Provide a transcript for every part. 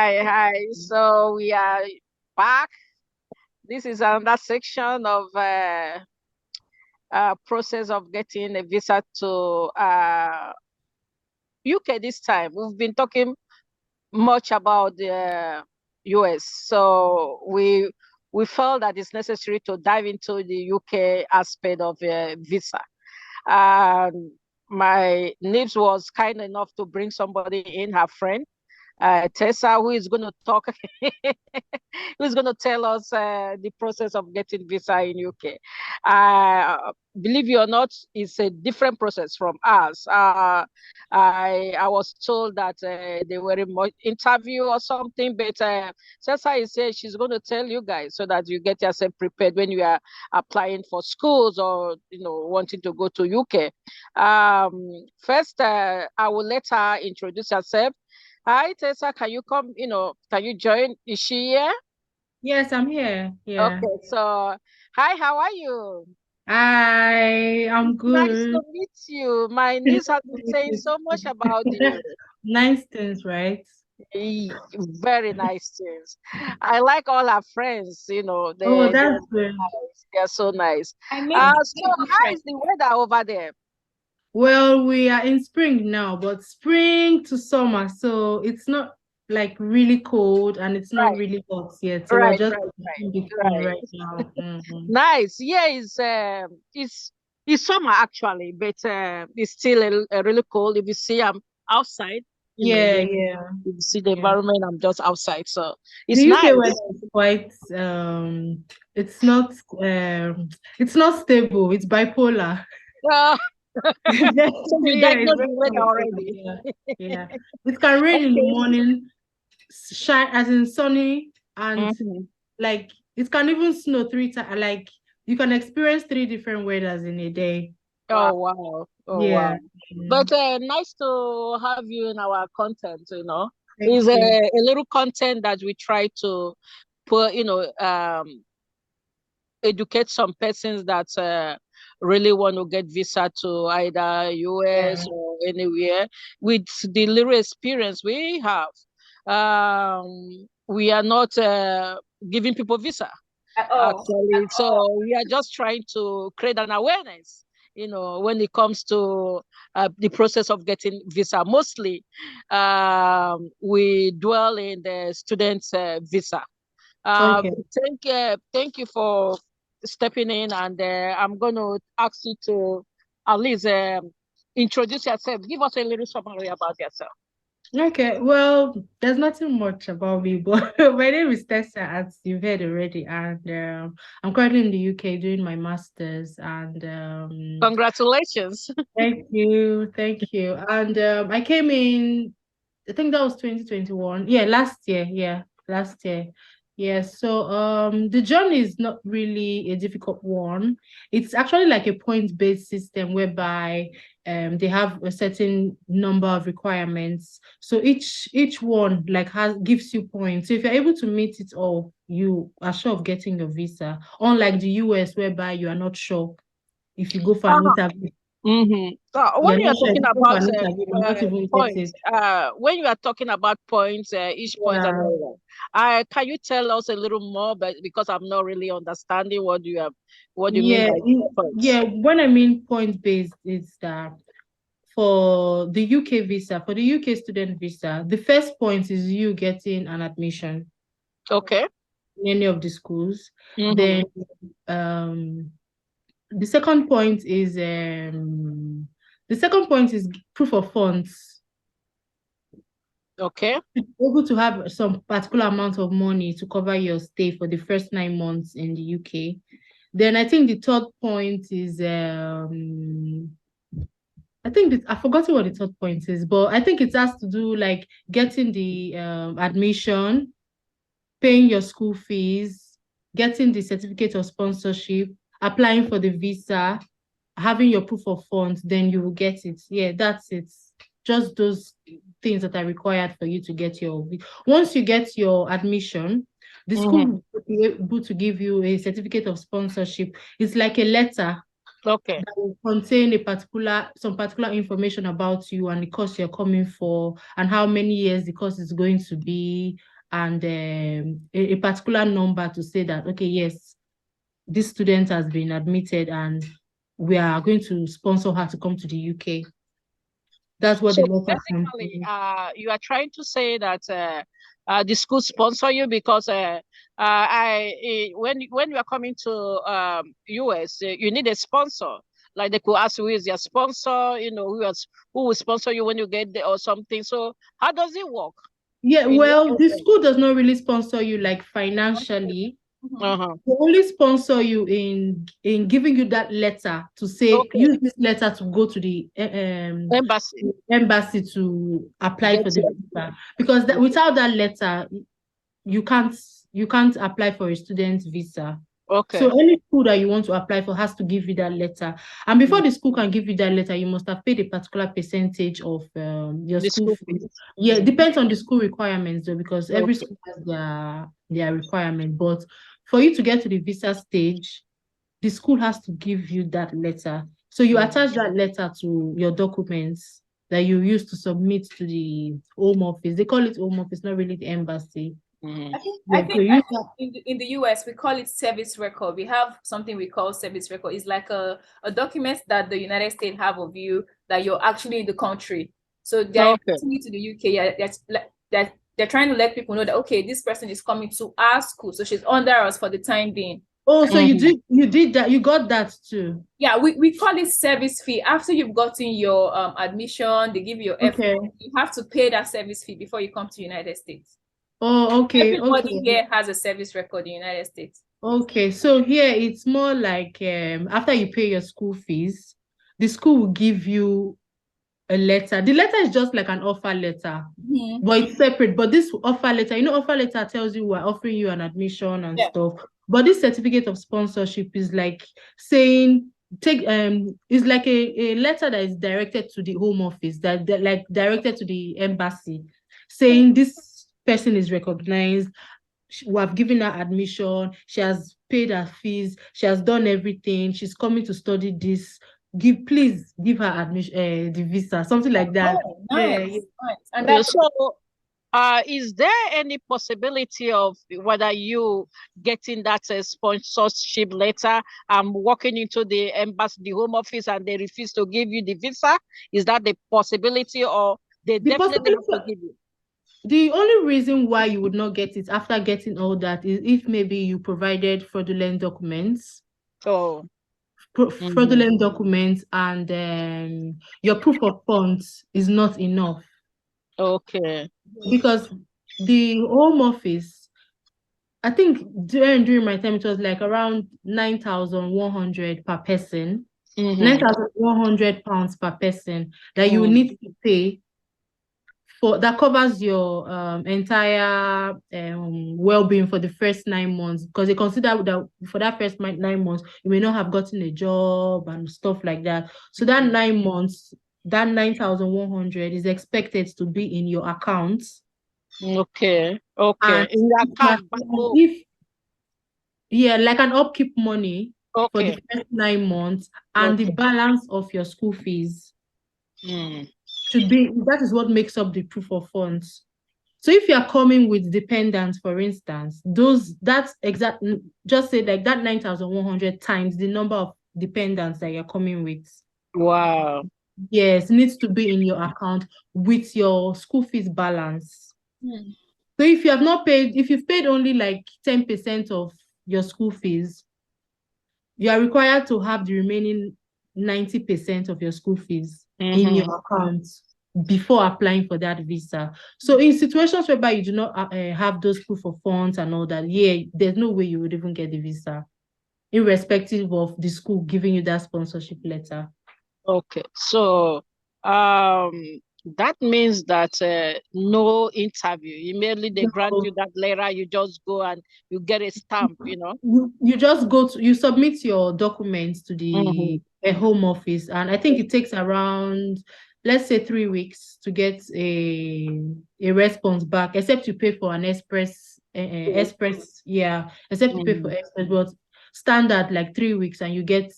Hi. So we are back. This is another section of process of getting a visa to UK this time. We've been talking much about the US, so we felt that it's necessary to dive into the UK aspect of visa. And my niece was kind enough to bring somebody in, her friend Tessa, who is going to talk, who's going to tell us the process of getting visa in UK. Believe it or not, it's a different process from us. I was told that they were in interview or something, but Tessa is saying she's going to tell you guys so that you get yourself prepared when you are applying for schools or wanting to go to UK. First, I will let her introduce herself. Hi, Tessa, can you come, can you join? Is she here? Yes, I'm here. Yeah. Okay, so hi, how are you? I'm Nice to good. meet you. My niece has been saying so much about you. Nice things, right? Very nice things. I like all our friends, Oh, they're that's so good. nice. They're so nice. I made So how is the weather over there? Well, we are in spring now, but spring to summer, so it's not like really cold and it's not Right, really hot yet. So we're right, just right, in between right. right now. Nice. Yeah, it's summer actually, but it's still a really cold. If you see, I'm outside. Yeah, If yeah, you see the yeah. environment, I'm just outside, so The it's UK weather nice. is quite it's not it's not stable, it's bipolar. Uh, so you Yeah, it's diagnosed very the weather bipolar. already. Yeah, yeah. It can rain in the Okay. morning, shine as in sunny, and Mhm. like it can even snow 3 times. Like you can experience three different weathers in a day. Oh wow. Oh Yeah. wow. Mm. But nice to have you in our content. It's Thank you. a little content that we try to put, educate some persons that really want to get visa to either US Yeah. or anywhere with the little experience we have. We are not giving people visa actually, so we are just trying to create an awareness. When it comes to the process of getting visa, mostly we dwell in the students' visa. Uh, Okay. thank you for stepping in, and I'm going to ask you to at least introduce yourself. Give us a little summary about yourself. Okay, well, there's nothing much about me, but my name is Tessa, as you've heard already, and I'm currently in the UK doing my master's. And Congratulations. thank you. And I came in, I think that was 2021. Yeah, last year. Yeah, last year. Yeah, so the journey is not really a difficult one. It's actually like a point-based system whereby they have a certain number of requirements. So each one like has gives you points. So if you're able to meet it all, you are sure of getting your visa. Unlike the US whereby you are not sure if you go for an interview. So when You're you not are sure if talking you go for about an interview, you not even get points, it. when you are talking about points, each point and Yeah. all that, can you tell us a little more? But because I'm not really understanding what you mean Yeah, by points. yeah. When I mean point based, is that for the UK visa, for the UK student visa, the first point is you getting an admission Okay. in any of the schools. Mm-hmm. Then um the second point is proof of funds. Okay. Able to have some particular amount of money to cover your stay for the first 9 months in the UK. Then I think the third point is I think I've forgotten what the third point is, but I think it has to do like getting the admission, paying your school fees, getting the certificate of sponsorship, applying for the visa, having your proof of funds, then you will get it. Yeah, that's it. Just those things that are required for you to get your. Once you get your admission, the school Mm-hmm. will be able to give you a certificate of sponsorship. It's like a letter. Okay. that will contain some particular information about you and the course you're coming for and how many years the course is going to be, and a particular number to say that, okay, yes, this student has been admitted and we are going to sponsor her to come to the UK. That's what So the letter basically, contains. you are trying to say that the school sponsor you because when you are coming to US, you need a sponsor. Like they could ask who is your sponsor, who will sponsor you when you get there or something. So how does it work? Yeah, In well, your the school does not really sponsor you like financially. uh-huh. They only sponsor you in giving you that letter to say, Okay. use this letter to go to the Embassy. embassy to apply Get for the it. visa. Because Okay. without that letter, you can't apply for a student visa. So Okay. any school that you want to apply for has to give you that letter. And before Mm. the school can give you that letter, you must have paid a particular percentage of your The school school fees. fees. Yeah, it Mm. depends on the school requirements though, because every Okay. school has their requirement. But for you to get to the visa stage, the school has to give you that letter. So you Mm. attach that letter to your documents that you use to submit to the home office. They call it home office, not really the embassy. Mm. Yeah, so I you think in the US we call it service record. We have something we call service record. It's like a document that the United States have of you that you're actually in the country. So they're Okay. inviting you to the UK. Yeah, they're trying to let people know that okay, this person is coming to our school, so she's under us for the time being. Oh, so you Mhm. did that, you got that too. Yeah, we call it service fee. After you've gotten your admission, they give you your F. Okay. You have to pay that service fee before you come to United States. Oh, okay, Everybody okay. here has a service record in the United States. Okay. So here it's more like after you pay your school fees, the school will give you a letter. The letter is just like an offer letter, Mhm. but it's separate. But this offer letter, offer letter tells you we're offering you an admission and Yeah. stuff. But this certificate of sponsorship is like saying is like a letter that is directed to the home office, that like directed to the embassy, saying this person is recognized. We have given her admission. She has paid her fees. She has done everything. She's coming to study this. Please give her admission, the visa, something like that. Oh, Yeah, nice, yeah. nice. And that's So, is there any possibility of whether you getting that sponsorship letter and walking into the embassy, the home office, and they refuse to give you the visa? Is that the possibility, or they The definitely have to possibility. give you? The only reason why you would not get it after getting all that is if maybe you provided fraudulent documents. Oh, Fraudulent documents, and your proof of funds is not enough. okay. Because the home office, I think during my time, it was like around 9,100 per person, Mm-hmm. 9,100 pounds per person that you need to pay for, that covers your entire well-being for the first 9 months, because they consider that for that first 9 months you may not have gotten a job and stuff like that. So that 9 months, that 9,100 is expected to be in your account. Okay. Okay. And In your account, but if yeah, like an upkeep money for the okay. first 9 months, and the Okay. balance of your school fees Mm. should be, that is what makes up the proof of funds. So if you are coming with dependents, for instance, that's exact, just say like that 9,100 times the number of dependents that you're coming with. Wow. Yes, needs to be in your account with your school fees balance. Hmm. So if you have not paid, if you've paid only like 10% of your school fees, you are required to have the remaining 90% of your school fees in your account before applying for that visa. So in situations whereby you do not have those proof of funds and all that, yeah, there's no way you would even get the visa, irrespective of the school giving you that sponsorship letter. Okay. So, that means that no interview. Immediately they grant you that letter, you just go and you get a stamp, You just you submit your documents to the home office, and I think it takes around, let's say, 3 weeks to get a response back, except you pay for an express, yeah, except you pay for express, but standard like 3 weeks, and you get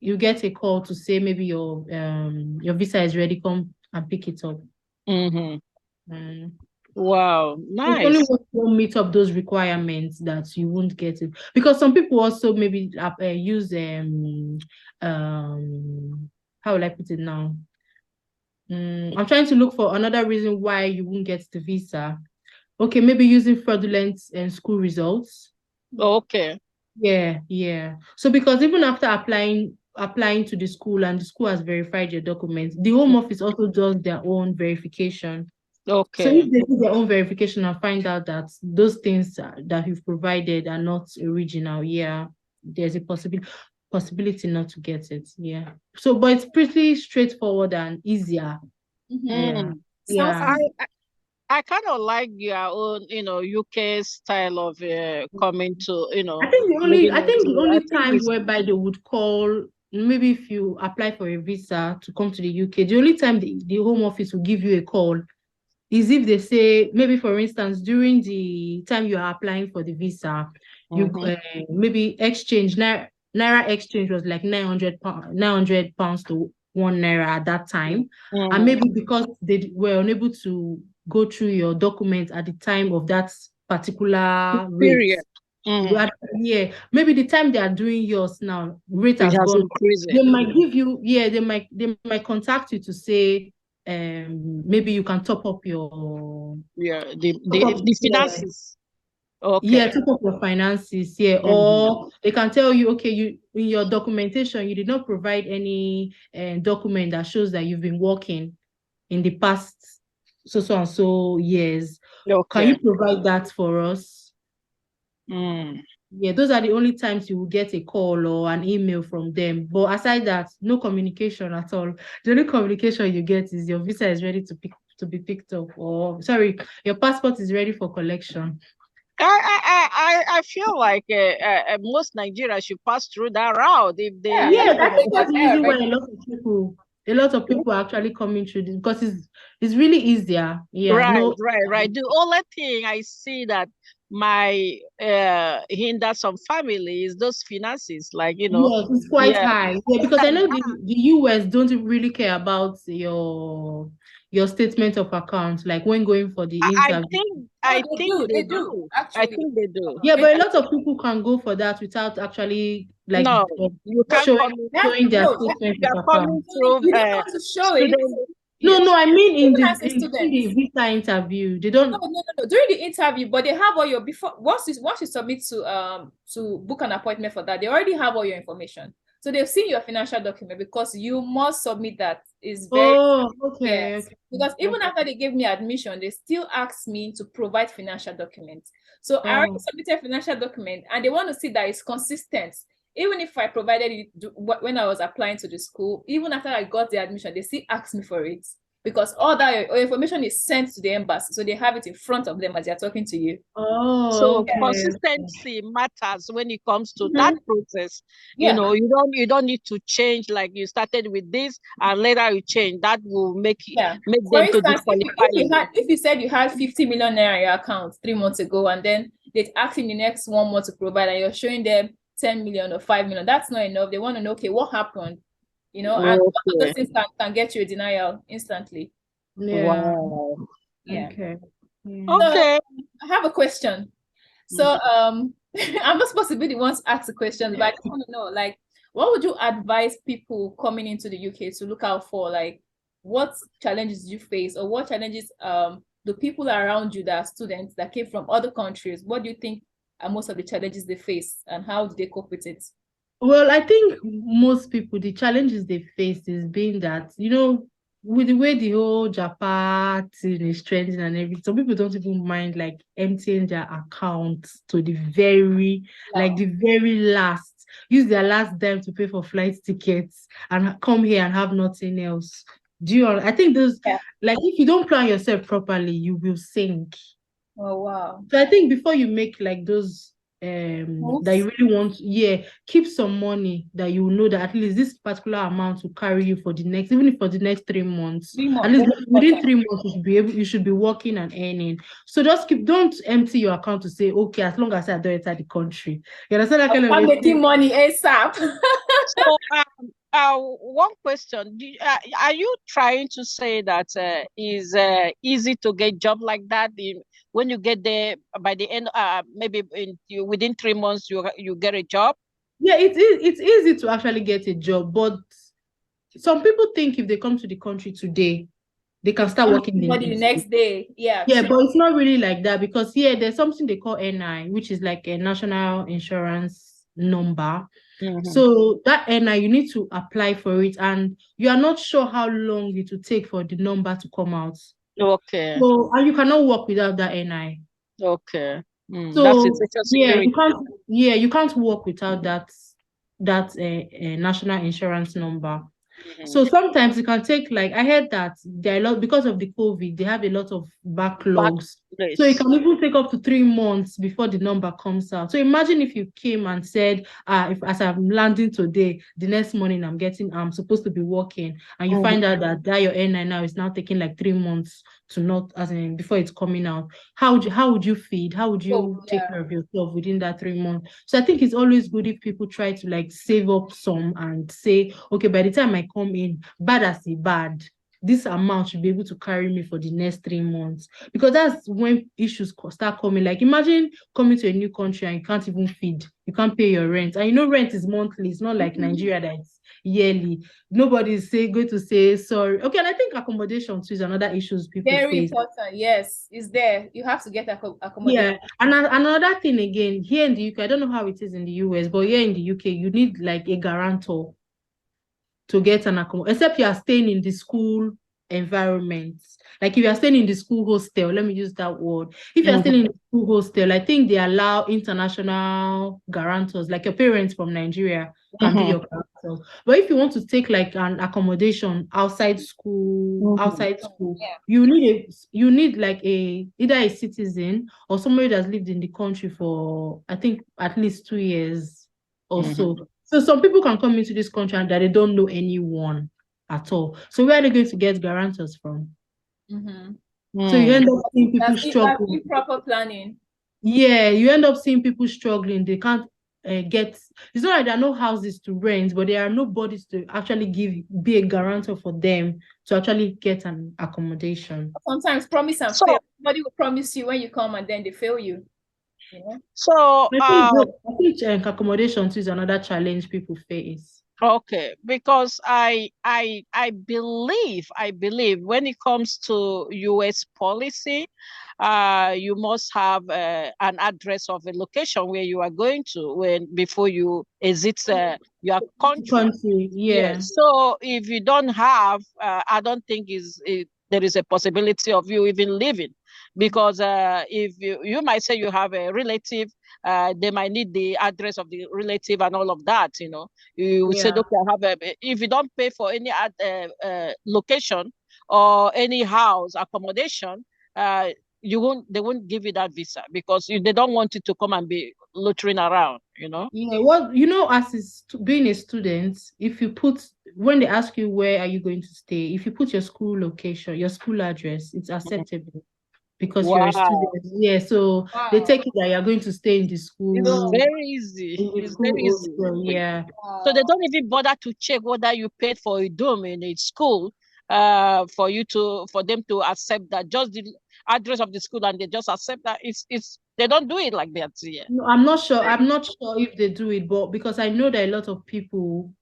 you get a call to say maybe your visa is ready, come and pick it up. Wow, It's nice. only when you don't meet up those requirements that you won't get it. Because some people also maybe use how will I put it now? I'm trying to look for another reason why you won't get the visa. Okay, maybe using fraudulent school results. Okay. Yeah. So because even after applying to the school and the school has verified your documents, the Home Office also does their own verification. Okay. So if they do their own verification and find out that those things that you've provided are not original, yeah, there's a possibility not to get it. Yeah. So, but it's pretty straightforward and easier. Yeah. I kind of like your own, UK style of coming to, I think the only time whereby they would call, maybe if you apply for a visa to come to the UK, the only time the Home Office will give you a call is if they say, maybe for instance, during the time you are applying for the visa, you maybe exchange naira exchange was like 900 pounds to 1 naira at that time, and maybe because they were unable to go through your documents at the time of that particular rate. Maybe the time they are doing yours now, rate has gone. They might give you, they might contact you to say, maybe you can top up your the finances. Okay. Top up your finances, or they can tell you, okay, you in your documentation you did not provide any document that shows that you've been working in the past so and so years. Can you provide that for us? Those are the only times you will get a call or an email from them. But aside that, no communication at all. The only communication you get is your visa is ready to be picked up, or sorry, your passport is ready for collection. I feel like most Nigerians should pass through that route if they. I think that's the reason why a lot of people are actually coming through this, because it's really easier. Right. The only thing I see that my hinder some families, those finances, like yes, it's quite high. Because I know the US don't really care about your statement of account, like when going for the interview. I think they do. Actually, I think they do. Yeah, but a lot of people can go for that without actually like you can't showing their statement of account. You don't have to show it. No, I mean in the visa interview, they don't. No. During the interview, but they have all your once you submit to book an appointment for that, they already have all your information. So they've seen your financial document, because you must submit that. Is very okay. Because even after they gave me admission, they still asked me to provide financial documents. So I already submitted financial document, and they want to see that it's consistent. Even if I provided it when I was applying to the school, even after I got the admission, they still ask me for it, because all that information is sent to the embassy, so they have it in front of them as they're talking to you. So consistency matters when it comes to that process. You don't need to change, like you started with this and later you change. That will make them to disqualify you. If you said you had 50 million naira in your account 3 months ago, and then they ask in the next 1 month to provide, and you're showing them 10 million or 5 million, that's not enough. They want to know, okay, what happened? And those things can get you a denial instantly. Wow. Okay. So, I have a question. So I'm not supposed to be the one to ask the questions, but I just want to know, like, what would you advise people coming into the UK to look out for? Like, what challenges do you face, or what challenges the people around you that are students that came from other countries, what do you think are most of the challenges they face, and how do they cope with it? Well, I think most people, the challenges they face is being that, with the way the whole Japan thing is trending and everything, some people don't even mind like emptying their accounts to the very last, use their last dime to pay for flight tickets and come here and have nothing else. I think those, like, if you don't plan yourself properly, you will sink. Oh, wow. So I think before you make like those that you really want, keep some money that you know that at least this particular amount will carry you for the next, even if for the next 3 months. At least within 3 months you should be working and earning. So just don't empty your account to say, okay, as long as I don't enter the country. You understand that kind of I'm making money ASAP. So, one question: are you trying to say that is easy to get job like that? When you get there by the end, maybe within 3 months, you get a job? Yeah, it's easy to actually get a job, but some people think if they come to the country today, they can start working the next day. Yeah. Yeah, true. but it's not really like that, because here there's something they call NI, which is like a national insurance number. So that NI, you need to apply for it, and you are not sure how long it will take for the number to come out. Okay. So, and you cannot work without that NI. Okay. So That's it. Social yeah, security. you can't work without that national insurance number. So sometimes it can take, like, I heard that there are a lot, because of the COVID, they have a lot of backlogs. So it can even take up to 3 months before the number comes out. So imagine if you came and said, if as I'm landing today, the next morning I'm supposed to be working, and you find out that your NI now is now taking like 3 months to not, as in before it's coming out. How would you feed? How would you take care of yourself within that 3 months? So I think it's always good if people try to like save up some and say, okay, by the time I come in, bad as a bad, this amount should be able to carry me for the next 3 months. Because that's when issues start coming. Like, imagine coming to a new country and you can't even feed, you can't pay your rent, and you know rent is monthly. It's not like Nigeria that it's yearly. Nobody is going to say sorry. Okay, and I think accommodation too is another issue people Very face. important. Yes, it's there. You have to get accommodation. Yeah, and another thing again, here in the UK, I don't know how it is in the US, but here in the UK, you need like a guarantor to get an accommodation, except you are staying in the school environment. Like if you are staying in the school hostel, let me use that word. If you're staying in the school hostel, I think they allow international guarantors, like your parents from Nigeria can be your guarantor. But if you want to take like an accommodation outside school, you need like either a citizen or somebody that's lived in the country for, I think, at least 2 years or so. So some people can come into this country and that they don't know anyone at all. So where are they going to get guarantors from? So you end up seeing people struggling. Improper planning. Yeah, you end up seeing people struggling. They can't get. It's not like there are no houses to rent, but there are no bodies to actually be a guarantor for them to actually get an accommodation. Sometimes promise and fail. Somebody will promise you when you come and then they fail you. Yeah. So I think accommodation too is another challenge people face. Okay, because I believe when it comes to US policy, you must have an address of a location where you are going to before you exit your country. Yeah. So if you don't have, I don't think there is a possibility of you even living, because if you might say you have a relative, they might need the address of the relative and all of that. You said, okay, if you don't pay for any location or any house accommodation, they won't give you that visa, because they don't want you to come and be loitering around. Yeah, well, as being a student, when they ask you where are you going to stay, if you put your school location, your school address, it's acceptable. Because you're a student. Yeah, so they take it that you're going to stay in the school. It's very easy. It's very easy. Yeah. So they don't even bother to check whether you paid for a dorm in a school for them to accept that, just the address of the school, and they just accept that. They don't do it like that. Yeah. No, I'm not sure if they do it, but because I know that a lot of people,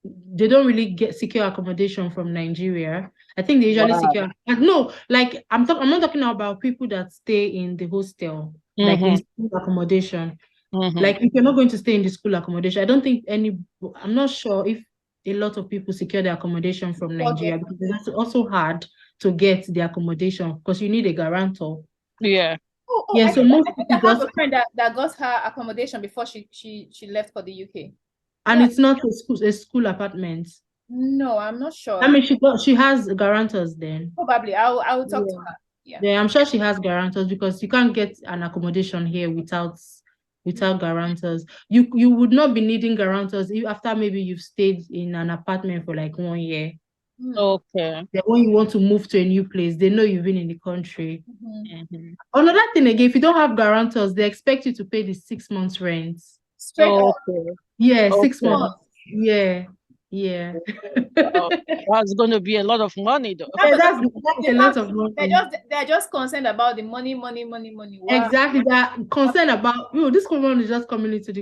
they don't really get secure accommodation from Nigeria. I think they usually secure. No, like I'm not talking about people that stay in the hostel, like in school accommodation. Like if you're not going to stay in the school accommodation, I don't think I'm not sure if a lot of people secure the accommodation from Nigeria, because it's also hard to get the accommodation because you need a guarantor. Yeah. Yeah, so most I have a friend that got her accommodation before she left for the UK. And it's not a school apartment. No, I'm not sure. I mean, she has guarantors then. Probably. I will talk to her. Yeah, I'm sure she has guarantors, because you can't get an accommodation here without guarantors. You would not be needing guarantors after maybe you've stayed in an apartment for like 1 year. Okay. Then when you want to move to a new place, they know you've been in the country. Another thing again, if you don't have guarantors, they expect you to pay the 6 months rent. Straight up. Yeah, 6 months. Yeah, yeah. Oh, that's going to be a lot of money, though. Yeah, but that's a lot of they're just concerned about the money. Wow. Exactly. They're concerned about this woman is just coming into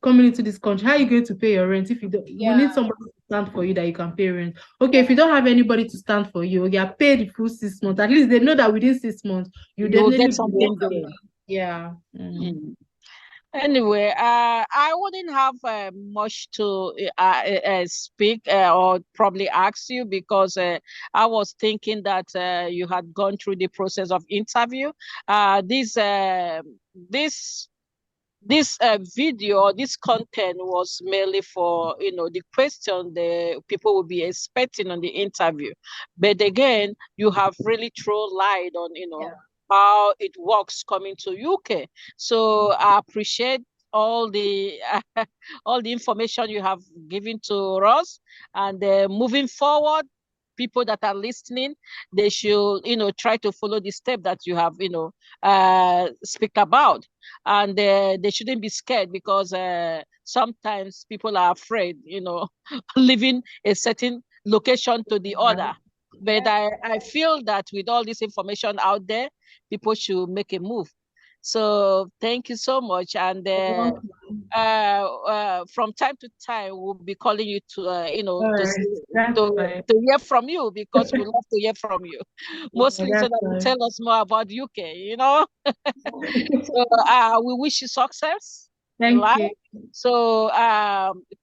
coming into this country. How are you going to pay your rent if you don't? We Yeah. need somebody to stand for you that you can pay rent. Okay, if you don't have anybody to stand for you, you are paid the full 6 months. At least they know that within 6 months you You'll definitely get something be there. yeah. Anyway, I wouldn't have much to speak or probably ask you because I was thinking that you had gone through the process of interview. This video or this content was merely for the question the people will be expecting on the interview, but again you have really thrown light on how it works coming to UK. So I appreciate all the all the information you have given to us, and moving forward, people that are listening, they should try to follow the step that you have speak about, and they shouldn't be scared because sometimes people are afraid leaving a certain location to the other. But I feel that with all this information out there, people should make a move. So thank you so much. And from time to time, we'll be calling you to, to hear from you, because we love to hear from you, mostly so that you tell us more about UK. So we wish you success. Thank you. So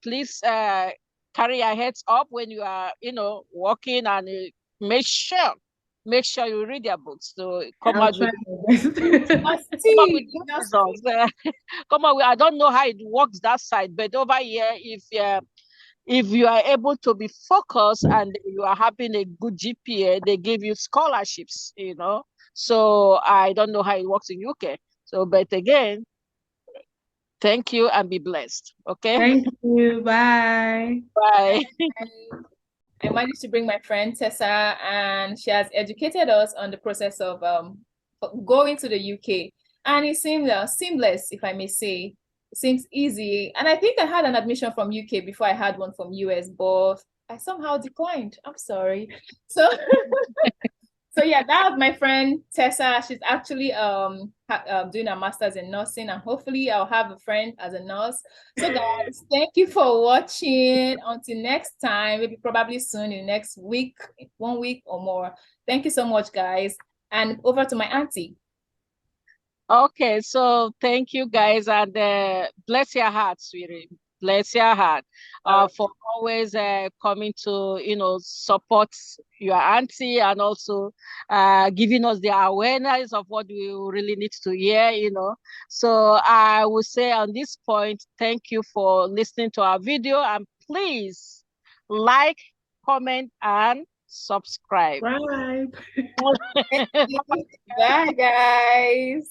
please carry your heads up when you are, working, and make sure you read your books to come out with results. Come on, I don't know how it works that side, but over here, if you are able to be focused and you are having a good GPA, they give you scholarships. So I don't know how it works in UK. So, but again, thank you and be blessed. Okay. Thank you. Bye. Bye. I managed to bring my friend Tessa, and she has educated us on the process of going to the UK. And it seemed seamless, if I may say. It seems easy. And I think I had an admission from UK before I had one from US, but I somehow declined. I'm sorry. So so yeah, that was my friend Tessa. She's actually doing a master's in nursing, and hopefully I'll have a friend as a nurse. So guys, thank you for watching. Until next time, maybe probably soon, in the next week, 1 week or more. Thank you so much, guys. And over to my auntie. Okay, so thank you, guys, and bless your heart, sweetie. Bless your heart for always coming to support your auntie, and also giving us the awareness of what we really need to hear. So I will say on this point, thank you for listening to our video, and please like, comment, and subscribe. Bye. Bye, guys.